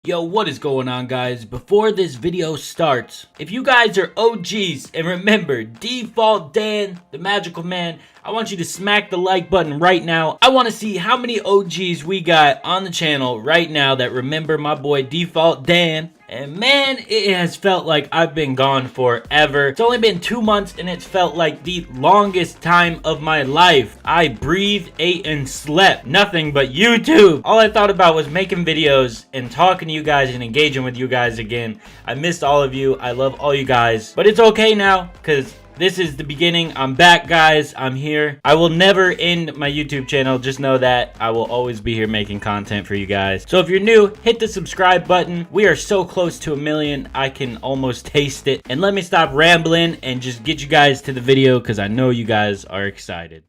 Yo, what is going on, guys? Before this video starts, if you guys are OGs and remember Default Dan, the magical man, I want you to smack the like button right now. I want to see how many OGs we got on the channel right now that remember my boy Default Dan. And man, it has felt like I've been gone forever. It's only been 2 months and it's felt like the longest time of my life. I breathed, ate, and slept. Nothing but YouTube. All I thought about was making videos and talking to you guys and engaging with you guys again. I missed all of you. I love all you guys. But it's okay now because this is the beginning. I'm back, guys. I'm here. I will never end my YouTube channel. Just know that I will always be here making content for you guys. So if you're new, hit the subscribe button. We are so close to 1 million. I can almost taste it. And let me stop rambling and just get you guys to the video because I know you guys are excited.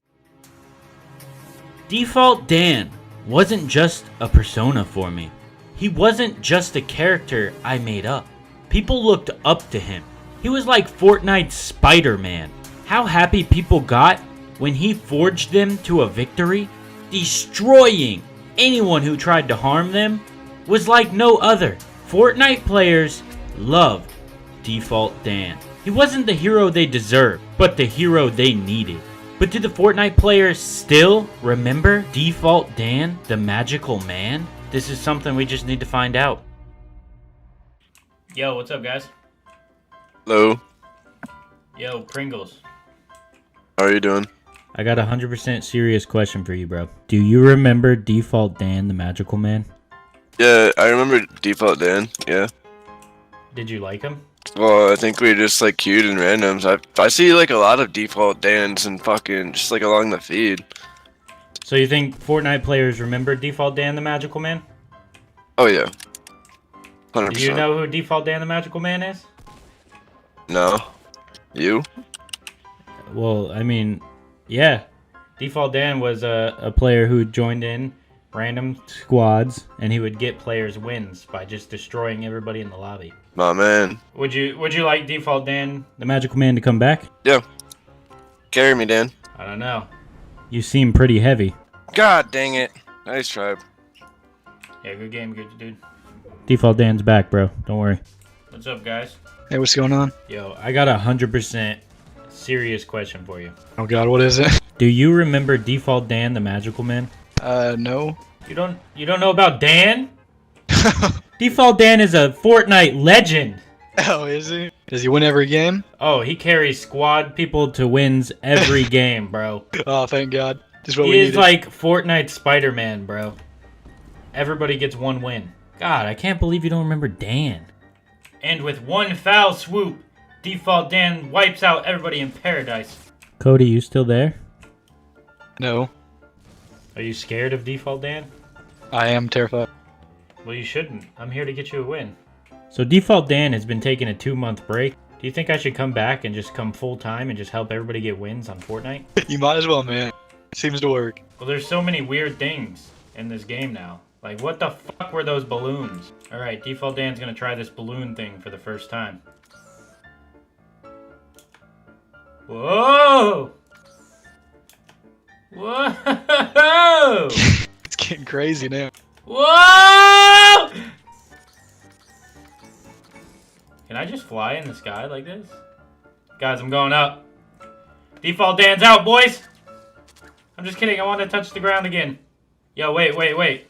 Default Dan wasn't just a persona for me. He wasn't just a character I made up. People looked up to him. He was like Fortnite's Spider-Man. How happy people got when he forged them to a victory, destroying anyone who tried to harm them, was like no other. Fortnite players loved Default Dan. He wasn't the hero they deserved, but the hero they needed. But do the Fortnite players still remember Default Dan, the magical man? This is something we just need to find out. Yo, what's up, guys? Hello. Yo, Pringles. How are you doing? I got a 100% serious question for you, bro. Do you remember Default Dan, the magical man? Yeah, I remember Default Dan, yeah. Did you like him? Well, I think we just like queued in randoms. I see like a lot of Default Dans and fucking just like along the feed. So you think Fortnite players remember Default Dan, the magical man? Oh yeah. 100%. Do you know who Default Dan, the magical man is? No. You? Well, I mean, yeah. Default Dan was a player who joined in random squads, and he would get players wins by just destroying everybody in the lobby. My man. Would you like Default Dan, the magical man, to come back? Yeah. Carry me, Dan. I don't know. You seem pretty heavy. God dang it. Nice try. Yeah, good game, good dude. Default Dan's back, bro. Don't worry. What's up, guys? Hey, what's going on? Yo, I got a 100% serious question for you. Oh god, what is it? Do you remember Default Dan, the magical man? No. You don't know about Dan? Default Dan is a Fortnite legend. Oh, is he? Does he win every game? Oh, he carries squad people to wins every game, bro. Oh, thank god. Just what He we is needed. like Fortnite Spider-Man, bro. Everybody gets one win. God, I can't believe you don't remember Dan. And with one foul swoop, Default Dan wipes out everybody in paradise. Cody, you still there? No. Are you scared of Default Dan? I am terrified. Well, you shouldn't. I'm here to get you a win. So Default Dan has been taking a 2-month break. Do you think I should come back and just come full-time and just help everybody get wins on Fortnite? You might as well, man. Seems to work. Well, there's so many weird things in this game now. Like, what the fuck were those balloons? Alright, Default Dan's gonna try this balloon thing for the first time. Whoa! Whoa! It's getting crazy now. Whoa! Can I just fly in the sky like this? Guys, I'm going up. Default Dan's out, boys! I'm just kidding, I want to touch the ground again. Yo, wait.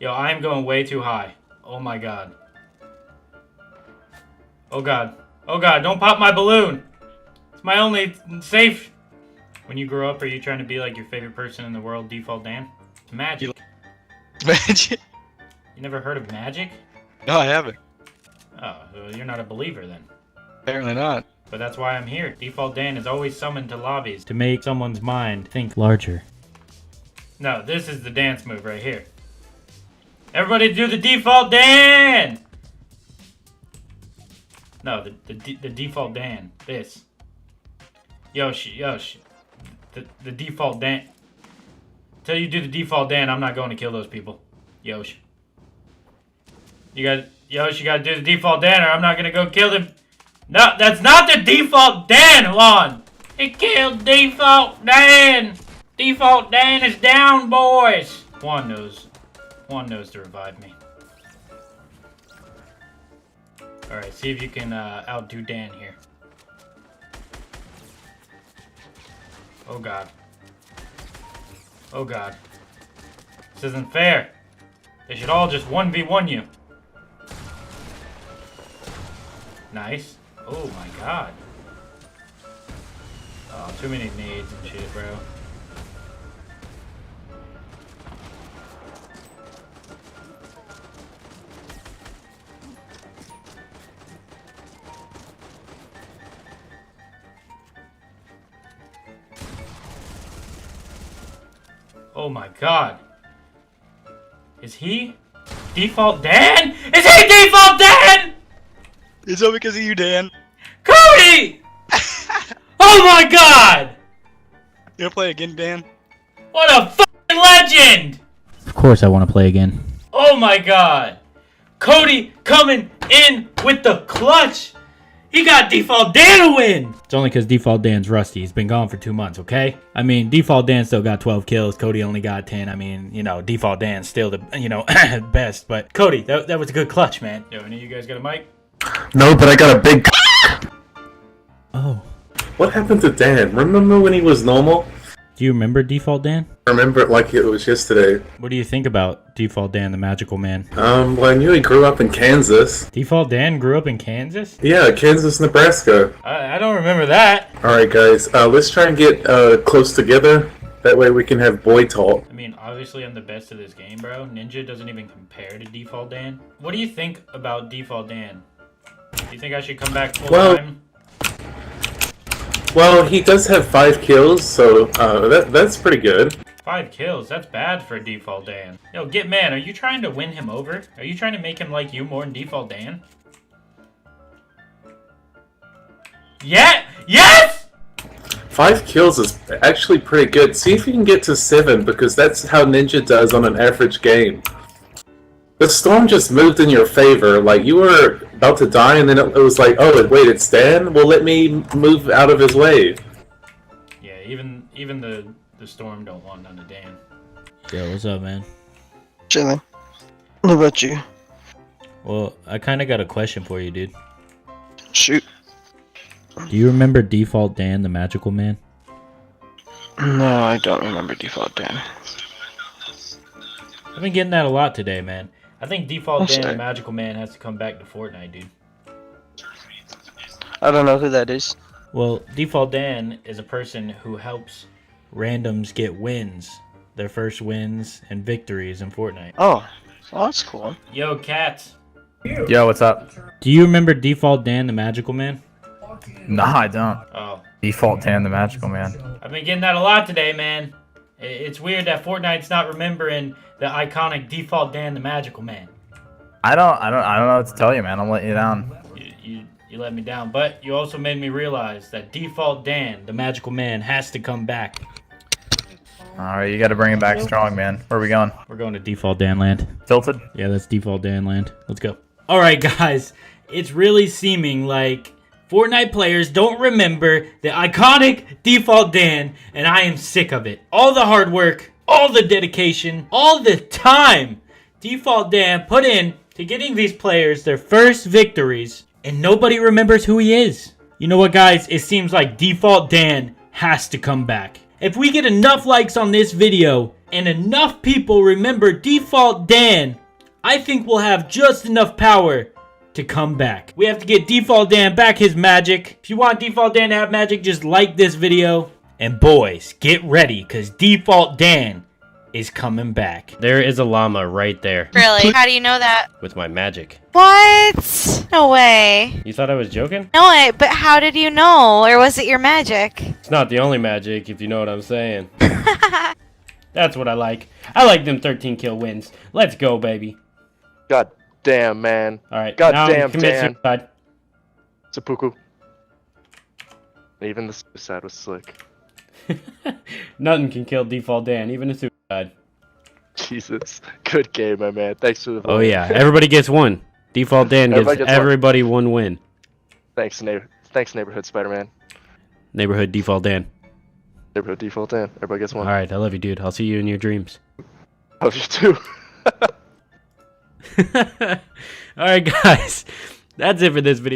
Yo, I am going way too high. Oh my god. Oh god. Oh god, don't pop my balloon! It's my only safe... When you grow up, are you trying to be like your favorite person in the world, Default Dan? It's magic. Magic? You never heard of magic? No, I haven't. Oh, well, you're not a believer then. Apparently not. But that's why I'm here. Default Dan is always summoned to lobbies to make someone's mind think larger. No, this is the dance move right here. Everybody do the Default Dan! No, the Default Dan. This. The Default Dan. Until you do the Default Dan, I'm not going to kill those people. Yosh. You gotta do the Default Dan or I'm not gonna go kill them. No, that's not the Default Dan, Juan! He killed Default Dan! Default Dan is down, boys! Juan knows to revive me. Alright, see if you can outdo Dan here. Oh god. Oh god. This isn't fair. They should all just 1v1 you. Nice. Oh my god. Oh, too many nades and shit, bro. Oh my god. Is he Default Dan? Is he Default Dan? It's all because of you, Dan. Cody! Oh my god! You wanna play again, Dan? What a fucking legend! Of course I want to play again. Oh my god. Cody coming in with the clutch. He got Default Dan a win! It's only because Default Dan's rusty. He's been gone for 2 months, okay? I mean, Default Dan still got 12 kills. Cody only got 10. I mean, you know, Default Dan's still the, you know, best. But Cody, that was a good clutch, man. Yo, any of you guys got a mic? No, but I got a big. Oh. What happened to Dan? Remember when he was normal? Do you remember Default Dan? I remember it like it was yesterday. What do you think about Default Dan, the magical man? Well, I knew he grew up in Kansas. Default Dan grew up in Kansas? Yeah, Kansas, Nebraska. I don't remember that. Alright, guys, let's try and get close together. That way we can have boy talk. I mean, obviously I'm the best of this game, bro. Ninja doesn't even compare to Default Dan. What do you think about Default Dan? Do you think I should come back full time? Well, he does have 5 kills, so that's pretty good. 5 kills? That's bad for Default Dan. Yo, Get Man, are you trying to win him over? Are you trying to make him like you more than Default Dan? Yeah! Yes! 5 kills is actually pretty good. See if you can get to 7, because that's how Ninja does on an average game. The storm just moved in your favor. Like, you were about to die, and then it was like, oh, wait, it's Dan? Well, let me move out of his way. Yeah, even the storm don't want none of Dan. Yo, what's up, man? Chilling. What about you? Well, I kind of got a question for you, dude. Shoot. Do you remember Default Dan, the magical man? No, I don't remember Default Dan. I've been getting that a lot today, man. I think Default Oh, Dan, the sorry. magical man, has to come back to Fortnite, dude. I don't know who that is. Well, Default Dan is a person who helps randoms get wins. Their first wins and victories in Fortnite. Oh, that's cool. Yo, Cats. Yo, what's up? Do you remember Default Dan, the magical man? Nah, I don't. Oh. Default Dan, the magical man. I've been getting that a lot today, man. It's weird that Fortnite's not remembering the iconic Default Dan, the magical man. I don't know what to tell you, man. I'm letting you down. You let me down, but you also made me realize that Default Dan, the magical man, has to come back. All right, you got to bring it back strong, man. Where are we going? We're going to Default Dan land. Tilted? Yeah, that's Default Dan land. Let's go. All right, guys. It's really seeming like Fortnite players don't remember the iconic Default Dan, and I am sick of it. All the hard work, all the dedication, all the time Default Dan put in to getting these players their first victories, and nobody remembers who he is. You know what, guys? It seems like Default Dan has to come back. If we get enough likes on this video and enough people remember Default Dan, I think we'll have just enough power to come back. We have to get Default Dan back his magic. If you want Default Dan to have magic, just like this video. And boys, get ready, because Default Dan is coming back. There is a llama right there Really? How do you know that? with my magic. What? No way. You thought I was joking? No, but how did you know? Or was it your magic? It's not the only magic, if you know what I'm saying. That's what I like. I like them 13 kill wins. Let's go, baby. God damn, man. Alright, God now damn, commit Dan. suicide. Seppuku. Even the suicide was slick. Nothing can kill Default Dan, even a suicide. Jesus. Good game, my man. Thanks for the vote. Oh yeah, everybody gets one. Default Dan gives Everybody gets one. everybody one win. Thanks, Neighborhood Spider-Man. Neighborhood Default Dan. Neighborhood Default Dan. Everybody gets one. Alright, I love you, dude. I'll see you in your dreams. Love you too. Alright, guys. That's it for this video.